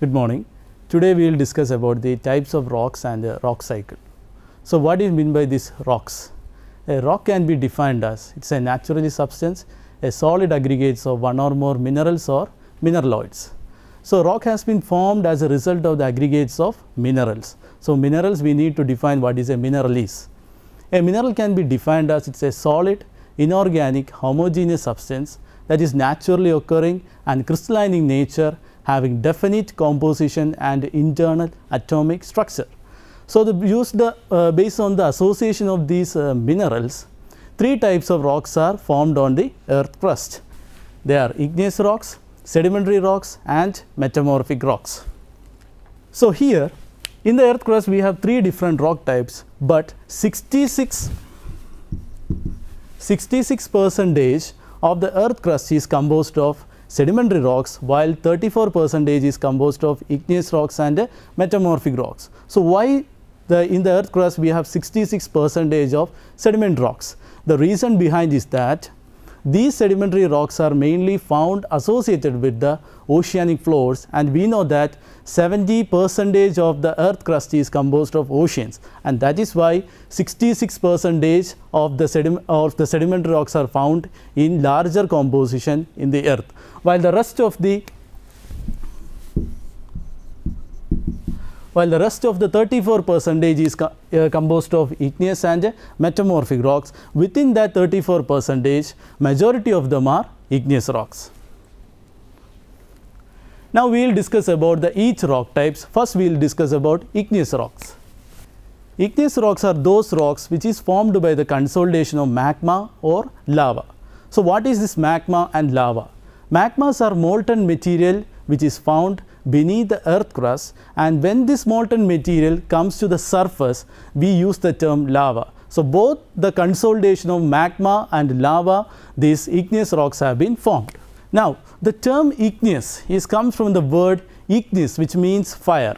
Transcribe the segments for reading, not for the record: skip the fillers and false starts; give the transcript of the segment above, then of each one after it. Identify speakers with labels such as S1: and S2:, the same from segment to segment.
S1: Good morning. Today we will discuss about the types of rocks and the rock cycle. So what is meant by these rocks? A rock can be defined as it's a natural substance, a solid aggregates of one or more minerals or mineraloids. So rock has been formed as a result of the aggregates of minerals. So minerals, we need to define what is a mineral is. A mineral can be defined as it's a solid, inorganic, homogeneous substance that is naturally occurring and crystalline in nature, having definite composition and internal atomic structure. So based on the association of these minerals, three types of rocks are formed on the earth crust. They are igneous rocks, sedimentary rocks and metamorphic rocks. So here in the earth crust we have three different rock types, but 66% of the earth crust is composed of sedimentary rocks, while 34% is composed of igneous rocks and metamorphic rocks. So why in the earth crust we have 66% of sediment rocks? The reason behind is that these sedimentary rocks are mainly found associated with the oceanic floors, and we know that 70% of the earth crust is composed of oceans, and that is why 66% of the sedimentary rocks are found in larger composition in the earth, while the rest of the 34% is composed of igneous and metamorphic rocks. Within that 34%, majority of them are igneous rocks. Now we will discuss about each rock types. First we will discuss about igneous rocks. Igneous rocks are those rocks which is formed by the consolidation of magma or lava. So what is this magma and lava? Magmas are molten material which is found beneath the earth crust, and when this molten material comes to the surface, we use the term lava. So both the consolidation of magma and lava, these igneous rocks have been formed. Now the term igneous comes from the word ignis, which means fire.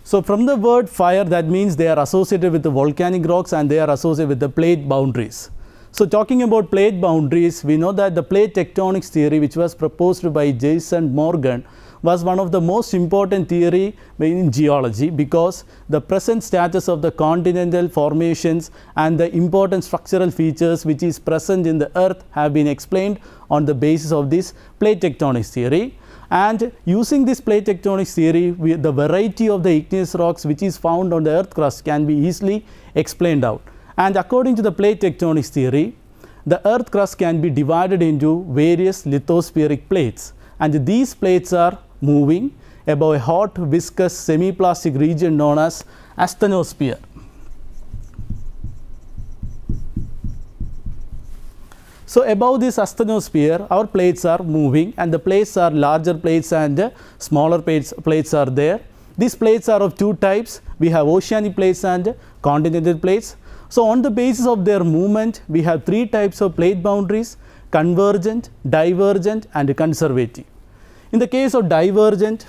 S1: So from the word fire, that means they are associated with the volcanic rocks and they are associated with the plate boundaries. So talking about plate boundaries, we know that the plate tectonics theory, which was proposed by Jason Morgan, was one of the most important theory in geology, because the present status of the continental formations and the important structural features which is present in the earth have been explained on the basis of this plate tectonics theory. And using this plate tectonics theory, the variety of the igneous rocks which is found on the earth crust can be easily explained out. And according to the plate tectonics theory, the earth crust can be divided into various lithospheric plates, and these plates are moving above a hot, viscous, semi-plastic region known as asthenosphere. So above this asthenosphere, our plates are moving, and the plates are larger plates and smaller plates are there. These plates are of two types. We have oceanic plates and continental plates. So on the basis of their movement, we have three types of plate boundaries: convergent, divergent and conservative. In the case of divergent,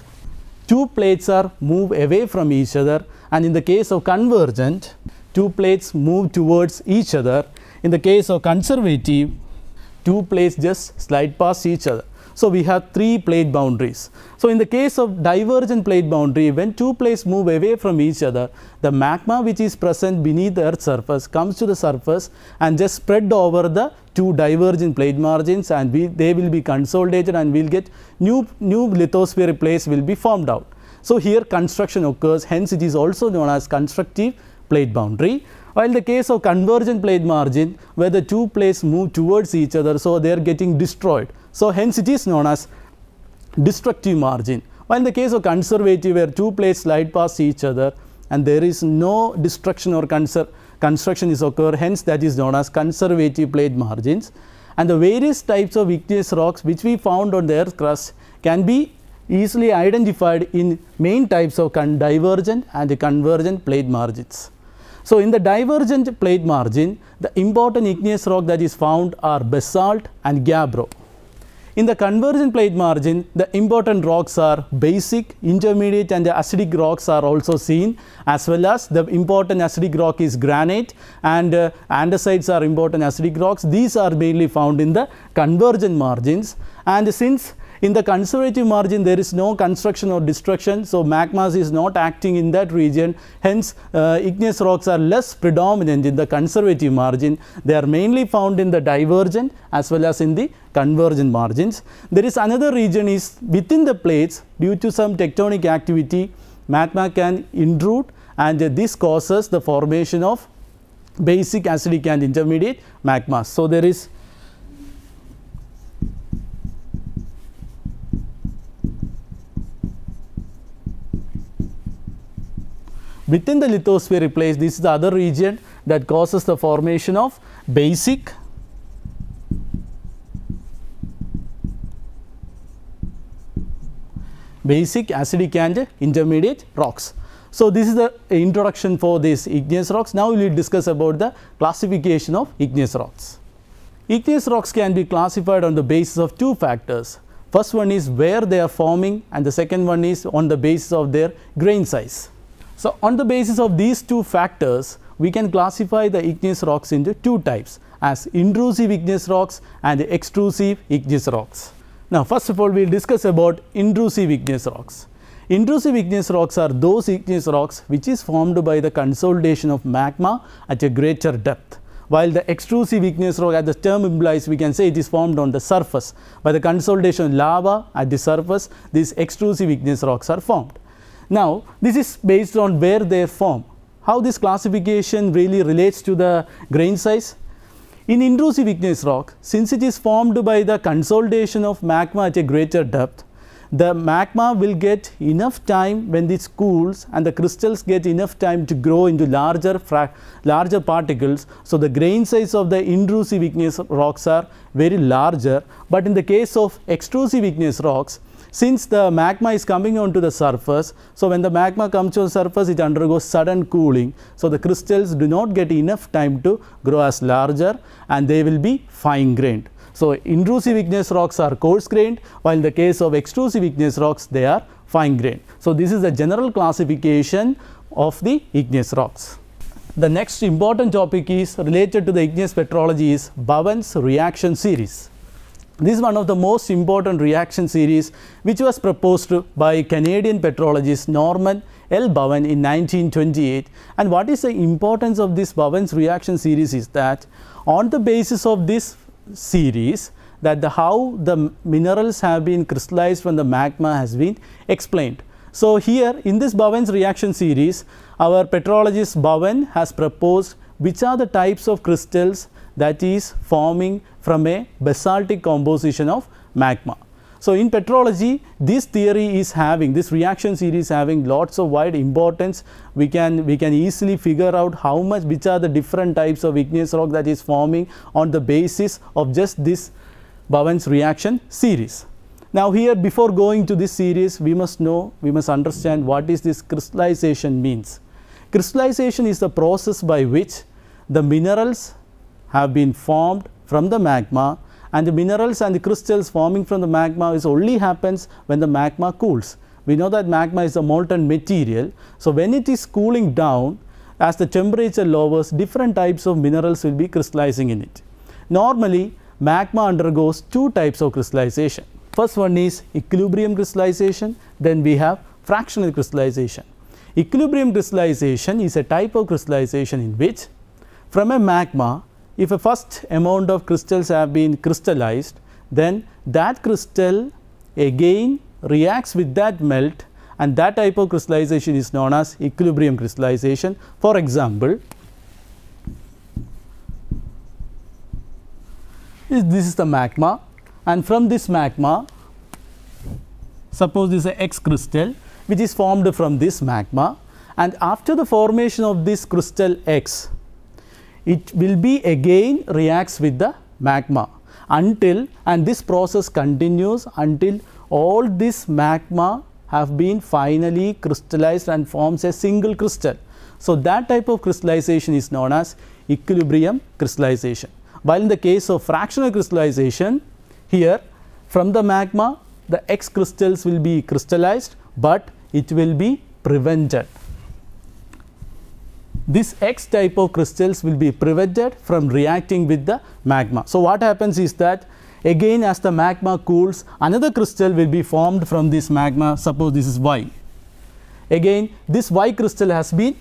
S1: two plates are move away from each other, and in the case of convergent, two plates move towards each other. In the case of conservative, two plates just slide past each other. So we have three plate boundaries. So in the case of divergent plate boundary, when two plates move away from each other, the magma which is present beneath the earth's surface comes to the surface and just spread over the two divergent plate margins, and they will be consolidated, and we'll get new lithospheric plates will be formed out. So here construction occurs, hence it is also known as constructive plate boundary. While the case of convergent plate margin, where the two plates move towards each other, so they are getting destroyed. So hence it is known as destructive margin. While in the case of conservative, where two plates slide past each other and there is no destruction or construction is occur, hence that is known as conservative plate margins. And the various types of igneous rocks which we found on the earth crust can be easily identified in main types of divergent and convergent plate margins. So in the divergent plate margin, the important igneous rock that is found are basalt and gabbro. In the convergent plate margin, the important rocks are basic, intermediate and acidic rocks are also seen, as well as the important acidic rock is granite, and andesites are important acidic rocks. These are mainly found in the convergent margins. And since In the conservative margin, there is no construction or destruction, so magma is not acting in that region. Hence, igneous rocks are less predominant in the conservative margin. They are mainly found in the divergent as well as in the convergent margins. There is another region is within the plates, due to some tectonic activity, magma can intrude, and this causes the formation of basic, acidic and intermediate magmas. So, there is within the lithospheric plates, this is the other region that causes the formation of basic, acidic and intermediate rocks. So, this is the introduction for these igneous rocks. Now, we will discuss about the classification of igneous rocks. Igneous rocks can be classified on the basis of two factors. First one is where they are forming, and the second one is on the basis of their grain size. So, on the basis of these two factors, we can classify the igneous rocks into two types, as intrusive igneous rocks and extrusive igneous rocks. Now, first of all, we will discuss about intrusive igneous rocks. Intrusive igneous rocks are those igneous rocks which is formed by the consolidation of magma at a greater depth, while the extrusive igneous rock, as the term implies, we can say it is formed on the surface. By the consolidation of lava at the surface, these extrusive igneous rocks are formed. Now, this is based on where they form. How this classification really relates to the grain size? In intrusive igneous rock, since it is formed by the consolidation of magma at a greater depth, the magma will get enough time when this cools, and the crystals get enough time to grow into larger particles. So, the grain size of the intrusive igneous rocks are very larger, but in the case of extrusive igneous rocks, since the magma is coming onto the surface, so when the magma comes to the surface, it undergoes sudden cooling. So, the crystals do not get enough time to grow as larger, and they will be fine grained. So, intrusive igneous rocks are coarse grained, while in the case of extrusive igneous rocks, they are fine grained. So, this is the general classification of the igneous rocks. The next important topic is related to the igneous petrology is Bowen's reaction series. This is one of the most important reaction series which was proposed by Canadian petrologist Norman L. Bowen in 1928. And what is the importance of this Bowen's reaction series is that on the basis of this series, that how the minerals have been crystallized from the magma has been explained. So, here in this Bowen's reaction series, our petrologist Bowen has proposed which are the types of crystals that is forming from a basaltic composition of magma. So, in petrology, this theory is having, this reaction series having lots of wide importance. We can easily figure out how much, which are the different types of igneous rock that is forming on the basis of just this Bowen's reaction series. Now, here before going to this series, we must understand what is this crystallization means. Crystallization is the process by which the minerals have been formed from the magma, and the minerals and the crystals forming from the magma is only happens when the magma cools. We know that magma is a molten material. So, when it is cooling down, as the temperature lowers, different types of minerals will be crystallizing in it. Normally, magma undergoes two types of crystallization. First one is equilibrium crystallization, then we have fractional crystallization. Equilibrium crystallization is a type of crystallization in which from a magma, if a first amount of crystals have been crystallized, then that crystal again reacts with that melt, and that type of crystallization is known as equilibrium crystallization. For example, this is the magma, and from this magma, suppose this is a X crystal which is formed from this magma, and after the formation of this crystal X, it will be again reacts with the magma until, and this process continues until all this magma have been finally crystallized and forms a single crystal. So, that type of crystallization is known as equilibrium crystallization. While in the case of fractional crystallization, here from the magma the X crystals will be crystallized, but it will be prevented. This X type of crystals will be prevented from reacting with the magma. So, what happens is that Again, as the magma cools, another crystal will be formed from this magma. Suppose this is Y. Again, this Y crystal has been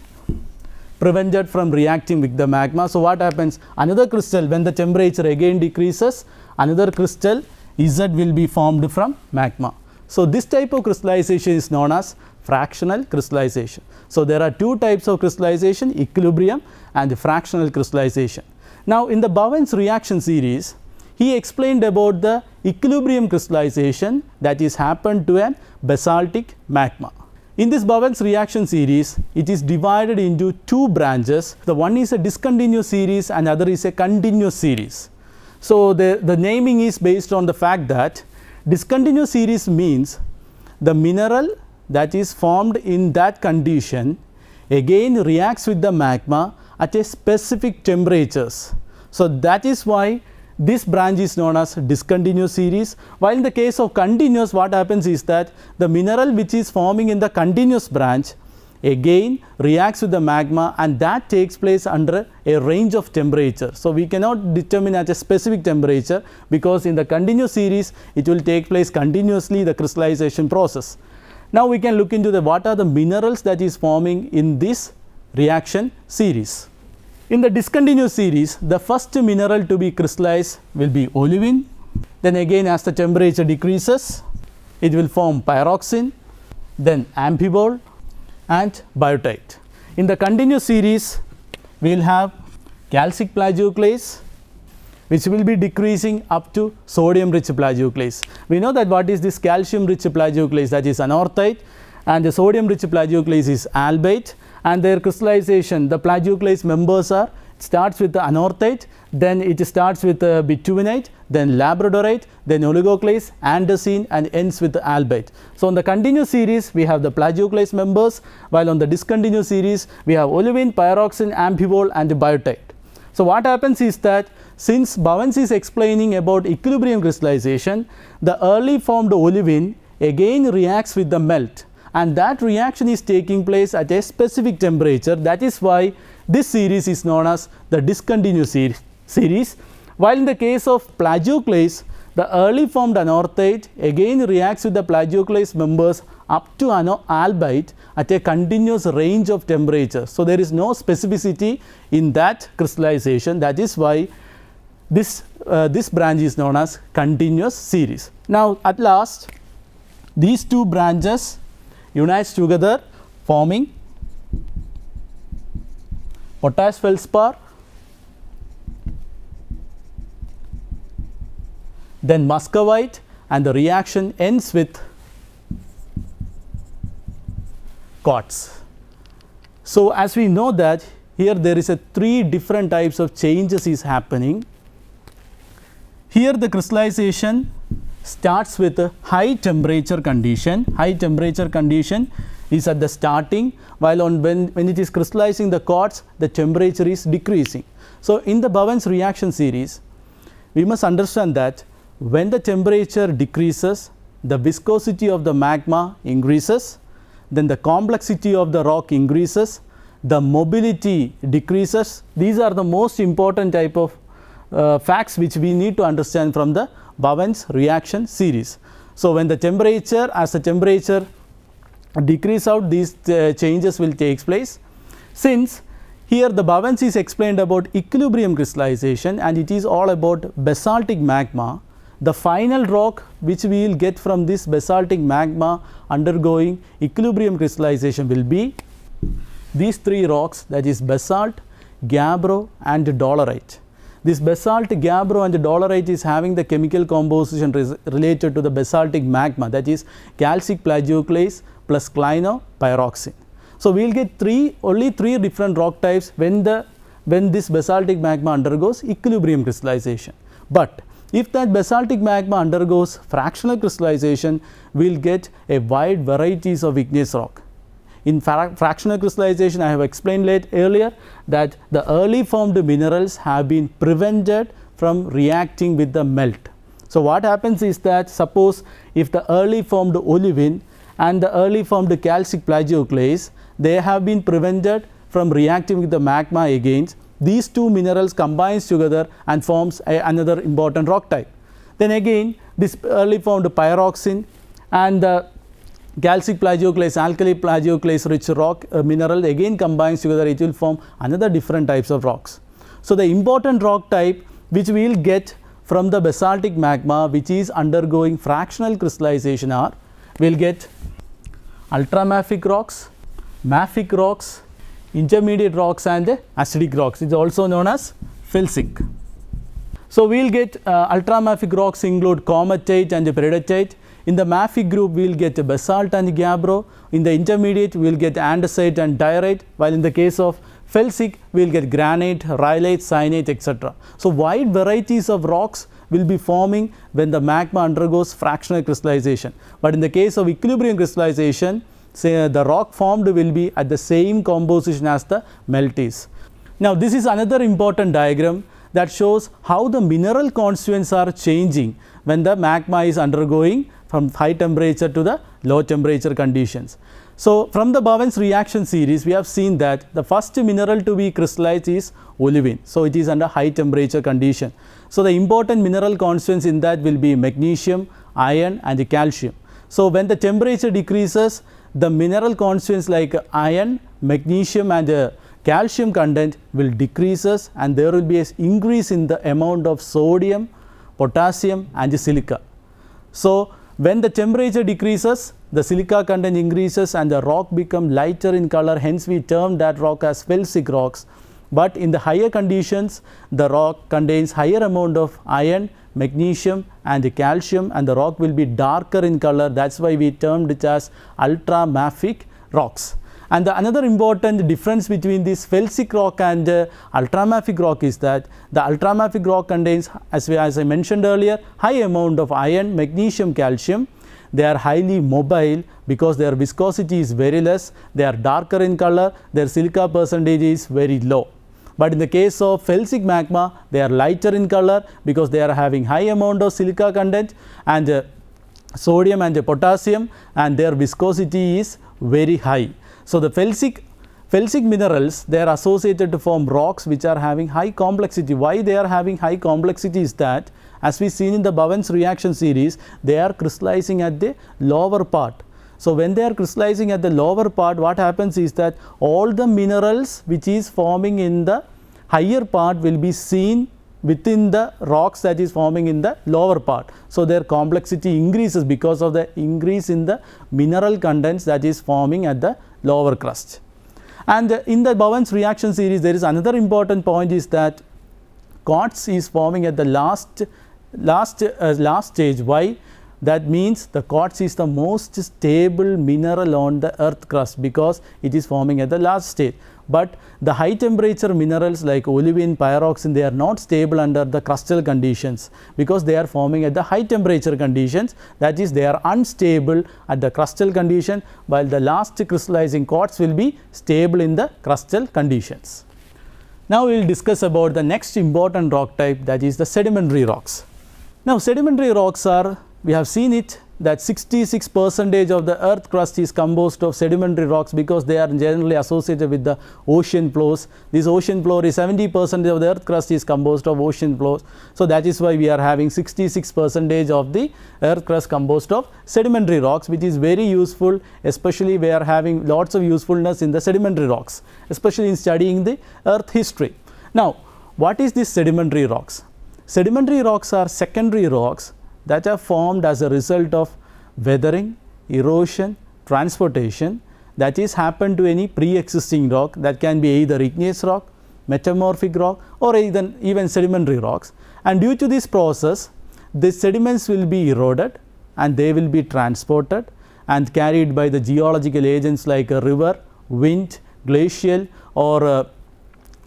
S1: prevented from reacting with the magma. So what happens? Another crystal, when the temperature again decreases, another crystal Z will be formed from magma. So this type of crystallization is known as fractional crystallization. So there are two types of crystallization, equilibrium and fractional crystallization. Now in the Bowen's reaction series, he explained about the equilibrium crystallization that is happened to a basaltic magma. In this Bowen's reaction series, it is divided into two branches. The one is a discontinuous series and other is a continuous series. So the naming is based on the fact that discontinuous series means the mineral that is formed in that condition again reacts with the magma at a specific temperatures. So that is why this branch is known as discontinuous series, while in the case of continuous, what happens is that the mineral which is forming in the continuous branch again reacts with the magma, and that takes place under a range of temperature. So we cannot determine at a specific temperature, because in the continuous series it will take place continuously, the crystallization process. Now we can look into what are the minerals that is forming in this reaction series. In the discontinuous series, the first mineral to be crystallized will be olivine. Then again, as the temperature decreases, it will form pyroxene, then amphibole and biotite. In the continuous series, we will have calcic plagioclase, which will be decreasing up to sodium rich plagioclase. We know that what is this calcium rich plagioclase, that is anorthite, and the sodium rich plagioclase is albite, and their crystallization, the plagioclase members are, it starts with the anorthite, then it starts with the bituminite, then labradorite, then oligoclase, andesine, and ends with the albite. So in the continuous series we have the plagioclase members, while on the discontinuous series we have olivine, pyroxene, amphibole and biotite. So what happens is that since Bowen's is explaining about equilibrium crystallization, the early formed olivine again reacts with the melt, and that reaction is taking place at a specific temperature. That is why this series is known as the discontinuous series. While in the case of plagioclase, the early formed anorthite again reacts with the plagioclase members up to albite at a continuous range of temperature. So there is no specificity in that crystallization. That is why this branch is known as continuous series. Now at last, these two branches unites together, forming potash feldspar, then muscovite, and the reaction ends with quartz. So as we know that here there is a three different types of changes is happening. Here the crystallization starts with a high temperature condition. High temperature condition is at the starting, while when it is crystallizing the quartz, the temperature is decreasing. So in the Bowen's reaction series, we must understand that when the temperature decreases, the viscosity of the magma increases, then the complexity of the rock increases, the mobility decreases. These are the most important type of facts which we need to understand from the Bowen's reaction series. So when the temperature, as the temperature decrease out, these changes will take place. Since here the Bowen's is explained about equilibrium crystallization, and it is all about basaltic magma, the final rock which we will get from this basaltic magma undergoing equilibrium crystallization will be these three rocks, that is basalt, gabbro and dolerite. This basalt, gabbro and dolerite is having the chemical composition related to the basaltic magma, that is calcic plagioclase plus clinopyroxene. So we will get only three different rock types when this basaltic magma undergoes equilibrium crystallization. But if that basaltic magma undergoes fractional crystallization, we will get a wide varieties of igneous rock. In fractional crystallization, I have explained earlier that the early formed minerals have been prevented from reacting with the melt. So what happens is that, suppose if the early formed olivine and the early formed calcic plagioclase, they have been prevented from reacting with the magma again, these two minerals combines together and forms another important rock type. Then again this early formed pyroxene and the calcic plagioclase, alkali plagioclase rich rock mineral again combines together, it will form another different types of rocks. So the important rock type which we will get from the basaltic magma which is undergoing fractional crystallization are, we will get ultramafic rocks, mafic rocks, intermediate rocks and acidic rocks. It is also known as felsic. So we will get ultramafic rocks include cometite and peridotite. In the mafic group we will get basalt and gabbro. In the intermediate we will get andesite and diorite, while in the case of felsic we will get granite, rhyolite, syenite, etc. So wide varieties of rocks will be forming when the magma undergoes fractional crystallization, but in the case of equilibrium crystallization, say the rock formed will be at the same composition as the melt is. Now this is another important diagram that shows how the mineral constituents are changing when the magma is undergoing from high temperature to the low temperature conditions. So from the Bowen's reaction series we have seen that the first mineral to be crystallized is olivine. So it is under high temperature condition. So the important mineral constituents in that will be magnesium, iron and calcium. So when the temperature decreases, the mineral constituents like iron, magnesium and calcium content will decreases, and there will be an increase in the amount of sodium, potassium and silica. So when the temperature decreases, the silica content increases and the rock become lighter in color, hence we term that rock as felsic rocks. But in the higher conditions, the rock contains higher amount of iron, magnesium and calcium, and the rock will be darker in color. That is why we termed it as ultramafic rocks. And another important difference between this felsic rock and ultramafic rock is that the ultramafic rock contains, as I mentioned earlier, high amount of iron, magnesium, calcium. They are highly mobile because their viscosity is very less, they are darker in color, their silica percentage is very low. But in the case of felsic magma, they are lighter in color because they are having high amount of silica content and sodium and potassium, and their viscosity is very high. So the felsic minerals, they are associated to form rocks which are having high complexity. Why they are having high complexity is that, as we seen in the Bowen's reaction series, they are crystallizing at the lower part. So when they are crystallizing at the lower part, what happens is that all the minerals which is forming in the higher part will be seen within the rocks that is forming in the lower part. So their complexity increases because of the increase in the mineral contents that is forming at the lower crust. And in the Bowen's reaction series, there is another important point is that quartz is forming at the last stage. Why? That means the quartz is the most stable mineral on the earth crust because it is forming at the last stage. But the high temperature minerals like olivine, pyroxene, they are not stable under the crustal conditions because they are forming at the high temperature conditions. That is, they are unstable at the crustal condition, while the last crystallizing quartz will be stable in the crustal conditions. Now we will discuss about the next important rock type, that is the sedimentary rocks. Now sedimentary rocks are, we have seen it, that 66% of the earth crust is composed of sedimentary rocks because they are generally associated with the ocean floors. This ocean floor is 70% of the earth crust is composed of ocean floors. So that is why we are having 66% of the earth crust composed of sedimentary rocks, which is very useful, especially we are having lots of usefulness in the sedimentary rocks, especially in studying the earth history. Now what is this sedimentary rocks? Sedimentary rocks are secondary rocks that are formed as a result of weathering, erosion, transportation that is happened to any pre-existing rock. That can be either igneous rock, metamorphic rock or even sedimentary rocks, and due to this process the sediments will be eroded and they will be transported and carried by the geological agents like a river, wind, glacial or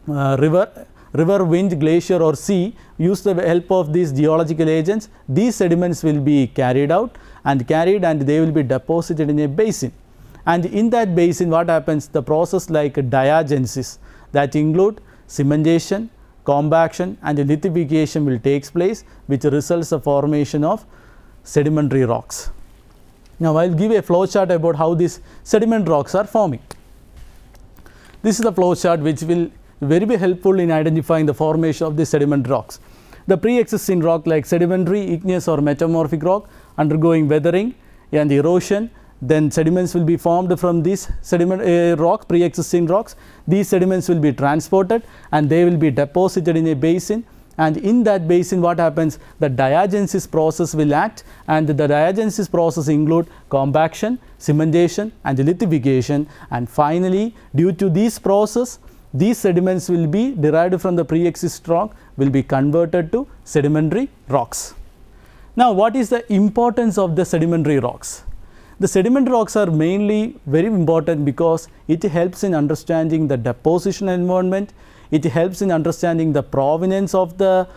S1: river, wind, glacier or sea. Use the help of these geological agents, these sediments will be carried and they will be deposited in a basin, and in that basin what happens, the process like diagenesis that include cementation, compaction and lithification will take place, which results the formation of sedimentary rocks. Now I will give a flow chart about how these sediment rocks are forming. This is the flow chart which will very helpful in identifying the formation of the sediment rocks. the pre-existing rock like sedimentary, igneous or metamorphic rock undergoing weathering and erosion. Then sediments will be formed from these rock, pre-existing rocks. These sediments will be transported and they will be deposited in a basin, and in that basin what happens, the diagenesis process will act, and the diagenesis process include compaction, cementation and lithification, and finally due to this process these sediments will be derived from the pre-existing rock will be converted to sedimentary rocks. Now what is the importance of the sedimentary rocks? The sedimentary rocks are mainly very important because it helps in understanding the deposition environment, it helps in understanding the provenance of the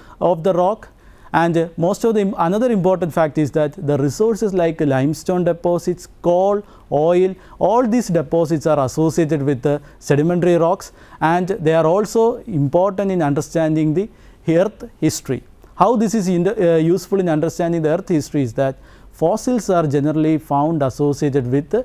S1: rock, and most of the another important fact is that the resources like limestone deposits, coal, oil, all these deposits are associated with the sedimentary rocks, and they are also important in understanding the earth history. How this is useful in understanding the earth history is that fossils are generally found associated with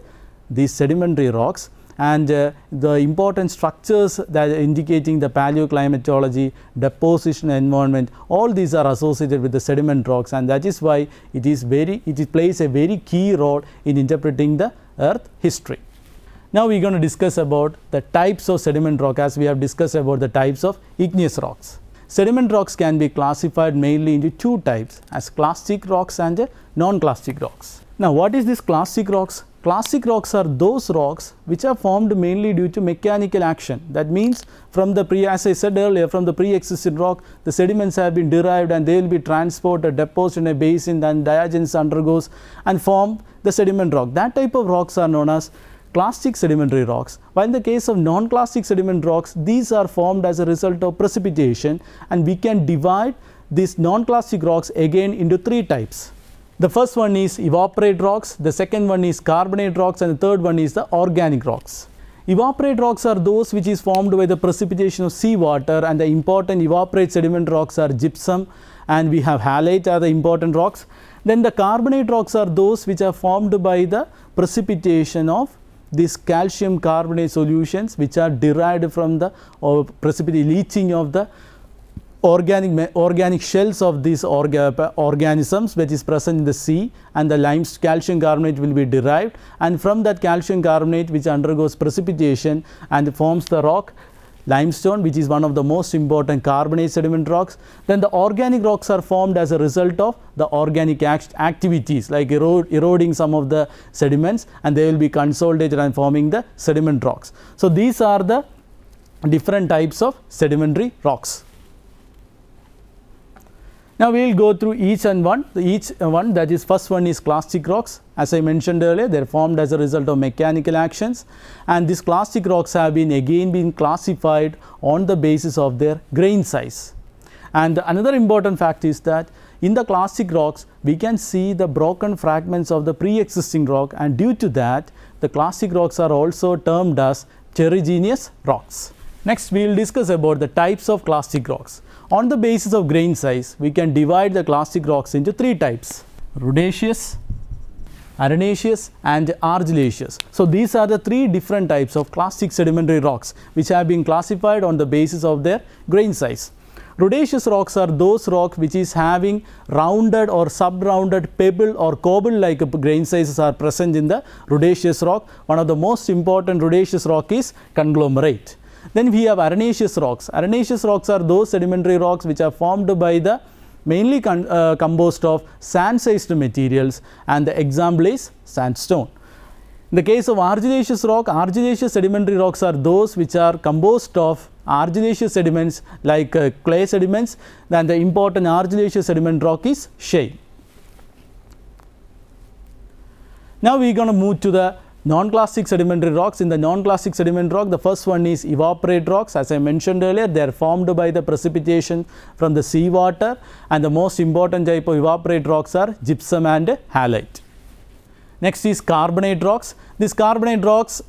S1: these sedimentary rocks, and the important structures that are indicating the paleoclimatology, deposition environment, all these are associated with the sediment rocks, and that is why it plays a very key role in interpreting the earth history. Now we are going to discuss about the types of sediment rock, as we have discussed about the types of igneous rocks. Sediment rocks can be classified mainly into two types, as clastic rocks and non-clastic rocks. Now what is this clastic rocks? Clastic rocks are those rocks which are formed mainly due to mechanical action. That means from the as I said earlier, from the pre-existing rock the sediments have been derived and they will be transported, deposited in a basin, then diagenesis undergoes and form the sediment rock. That type of rocks are known as clastic sedimentary rocks, while in the case of non-clastic sediment rocks, these are formed as a result of precipitation, and we can divide these non-clastic rocks again into three types. The first one is evaporate rocks, the second one is carbonate rocks, and the third one is the organic rocks. Evaporate rocks are those which is formed by the precipitation of seawater, and the important evaporate sediment rocks are gypsum, and we have halite are the important rocks. Then the carbonate rocks are those which are formed by the precipitation of these calcium carbonate solutions, which are derived from the leaching of the organic shells of these organisms which is present in the sea, and the calcium carbonate will be derived, and from that calcium carbonate which undergoes precipitation and forms the rock limestone, which is one of the most important carbonate sediment rocks. Then the organic rocks are formed as a result of the organic activities like eroding some of the sediments, and they will be consolidated and forming the sediment rocks. So these are the different types of sedimentary rocks. Now we will go through each one. That is, first one is clastic rocks. As I mentioned earlier, they are formed as a result of mechanical actions, and these clastic rocks have been classified on the basis of their grain size. And another important fact is that in the clastic rocks we can see the broken fragments of the pre-existing rock, and due to that the clastic rocks are also termed as terrigenous rocks. Next we will discuss about the types of clastic rocks. On the basis of grain size, we can divide the clastic rocks into three types: rudiceous, arenaceous and argillaceous. So these are the three different types of clastic sedimentary rocks which have been classified on the basis of their grain size. Rudiceous rocks are those rocks which is having rounded or sub-rounded pebble or cobble like grain sizes are present in the rudiceous rock. One of the most important rudiceous rock is conglomerate. Then we have arenaceous rocks. Arenaceous rocks are those sedimentary rocks which are formed by the mainly composed of sand-sized materials, and the example is sandstone. In the case of argillaceous rock, argillaceous sedimentary rocks are those which are composed of argillaceous sediments like clay sediments. Then the important argillaceous sediment rock is shale. Now we are going to move to the non-clastic sedimentary rocks. In the non-clastic sediment rock, the first one is evaporate rocks. As I mentioned earlier, they are formed by the precipitation from the seawater, and the most important type of evaporate rocks are gypsum and halite. Next is carbonate rocks. These carbonate rocks,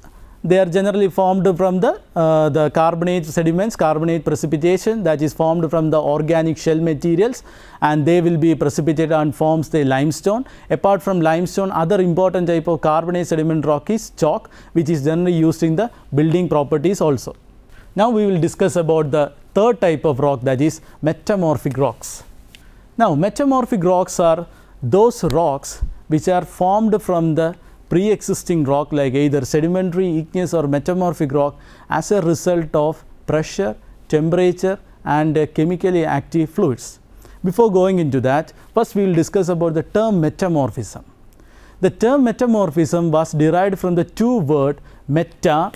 S1: they are generally formed from the carbonate sediments, carbonate precipitation that is formed from the organic shell materials, and they will be precipitated and forms the limestone. Apart from limestone, other important type of carbonate sediment rock is chalk, which is generally used in the building properties also. Now we will discuss about the third type of rock, that is metamorphic rocks. Now, metamorphic rocks are those rocks which are formed from the pre-existing rock, like either sedimentary, igneous or metamorphic rock, as a result of pressure, temperature and chemically active fluids. Before going into that, first we will discuss about the term metamorphism. The term metamorphism was derived from the two words meta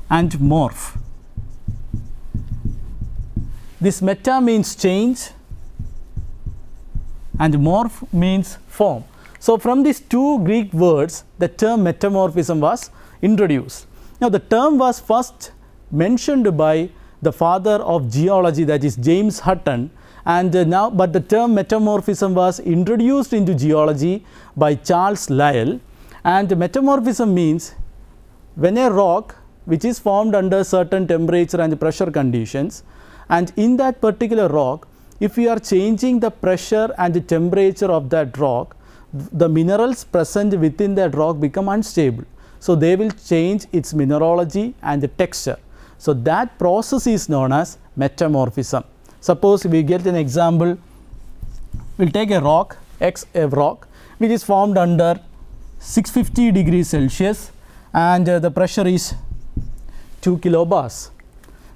S1: and morph. This meta means change and morph means form. So, from these two Greek words, the term metamorphism was introduced. Now, the term was first mentioned by the father of geology, that is James Hutton, and but the term metamorphism was introduced into geology by Charles Lyell. And metamorphism means when a rock which is formed under certain temperature and pressure conditions, and in that particular rock, if you are changing the pressure and the temperature of that rock, the minerals present within that rock become unstable. So, they will change its mineralogy and the texture. So, that process is known as metamorphism. Suppose we get an example, we will take a rock, a rock which is formed under 650 degrees Celsius and the pressure is 2 kilobars.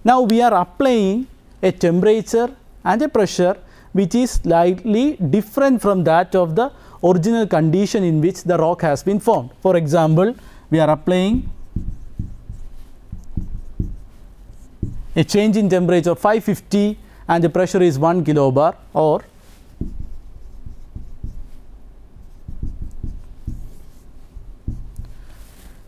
S1: Now, we are applying a temperature and a pressure which is slightly different from that of the original condition in which the rock has been formed. For example, we are applying a change in temperature of 550 and the pressure is 1 kilobar, or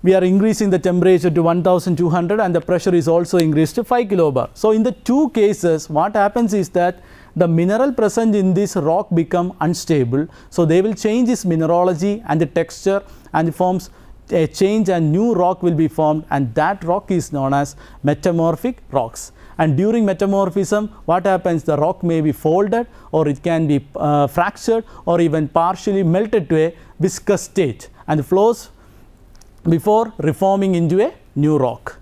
S1: we are increasing the temperature to 1200 and the pressure is also increased to 5 kilobar. So, in the two cases, what happens is that the mineral present in this rock become unstable. So, they will change its mineralogy and the texture and forms a change, and new rock will be formed, and that rock is known as metamorphic rocks. And during metamorphism, what happens? The rock may be folded, or it can be fractured, or even partially melted to a viscous state and flows before reforming into a new rock.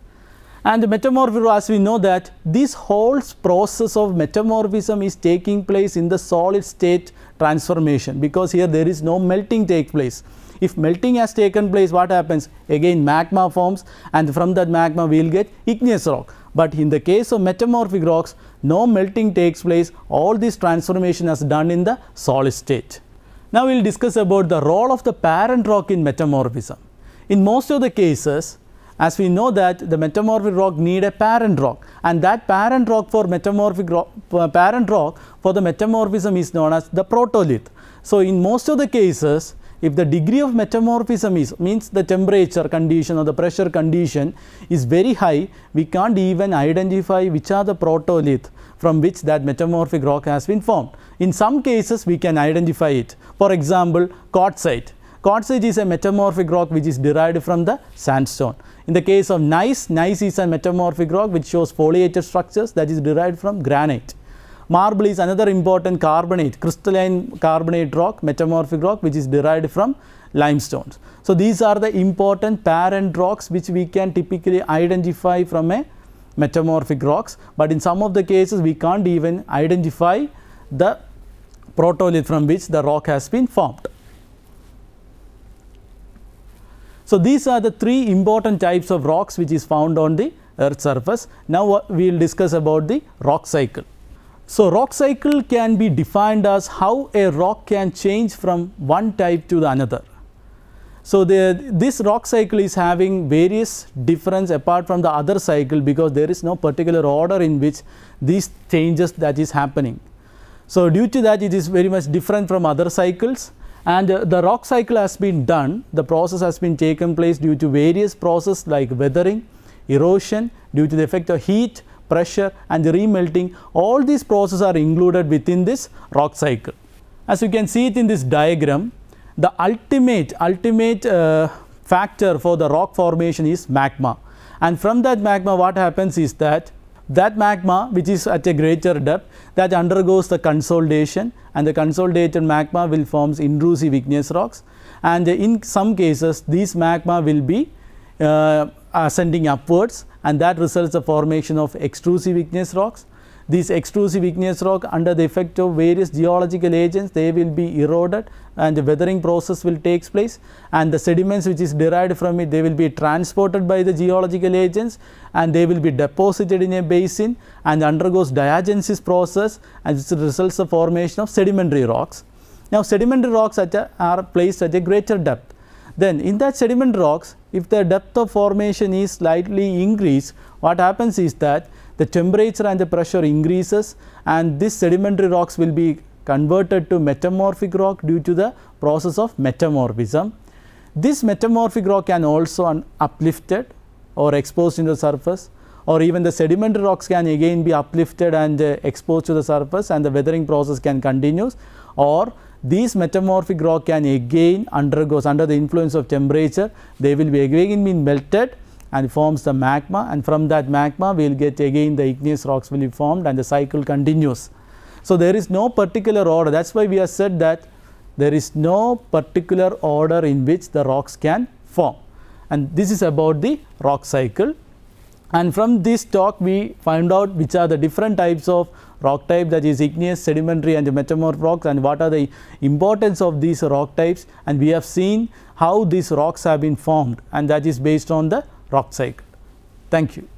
S1: And the metamorphic, as we know that this whole process of metamorphism is taking place in the solid state transformation, because here there is no melting take place. If melting has taken place, what happens? Again magma forms, and from that magma we will get igneous rock. But in the case of metamorphic rocks, no melting takes place, all this transformation is done in the solid state. Now we will discuss about the role of the parent rock in metamorphism. In most of the cases, as we know that the metamorphic rock need a parent rock, and that parent rock for metamorphic rock, parent rock for the metamorphism is known as the protolith. So, in most of the cases, if the degree of metamorphism means the temperature condition or the pressure condition is very high, we can't even identify which are the protolith from which that metamorphic rock has been formed. In some cases, we can identify it. For example, quartzite. Quartzite is a metamorphic rock which is derived from the sandstone. In the case of gneiss, gneiss is a metamorphic rock which shows foliated structures, that is derived from granite. Marble is another important carbonate, crystalline carbonate rock, metamorphic rock, which is derived from limestones. So, these are the important parent rocks which we can typically identify from a metamorphic rocks, but in some of the cases we can't even identify the protolith from which the rock has been formed. So, these are the three important types of rocks which is found on the Earth's surface. Now, we will discuss about the rock cycle. So, rock cycle can be defined as how a rock can change from one type to the another. So, this rock cycle is having various difference apart from the other cycle, because there is no particular order in which these changes that is happening. So, due to that, it is very much different from other cycles, and the rock cycle has been done, the process has been taken place due to various processes like weathering, erosion, due to the effect of heat, pressure and the remelting. All these processes are included within this rock cycle. As you can see it in this diagram, the ultimate factor for the rock formation is magma, and from that magma what happens is that magma which is at a greater depth, that undergoes the consolidation, and the consolidated magma will form intrusive igneous rocks, and in some cases these magma will be ascending upwards, and that results the formation of extrusive igneous rocks. These extrusive igneous rock, under the effect of various geological agents, they will be eroded and the weathering process will take place, and the sediments which is derived from it, they will be transported by the geological agents and they will be deposited in a basin and undergoes diagenesis process, and this results the formation of sedimentary rocks. Now, sedimentary rocks are placed at a greater depth. Then in that sedimentary rocks, if the depth of formation is slightly increased, what happens is that the temperature and the pressure increases, and this sedimentary rocks will be converted to metamorphic rock due to the process of metamorphism. This metamorphic rock can also be uplifted or exposed in the surface, or even the sedimentary rocks can again be uplifted and exposed to the surface, and the weathering process can continue, or these metamorphic rock can again undergoes under the influence of temperature, they will be again being melted and forms the magma, and from that magma we will get again the igneous rocks will be formed and the cycle continues. So, there is no particular order, that is why we have said that there is no particular order in which the rocks can form, and this is about the rock cycle. And from this talk we find out which are the different types of rock type, that is igneous, sedimentary and metamorphic rocks, and what are the importance of these rock types, and we have seen how these rocks have been formed, and that is based on the rock cycle. Thank you.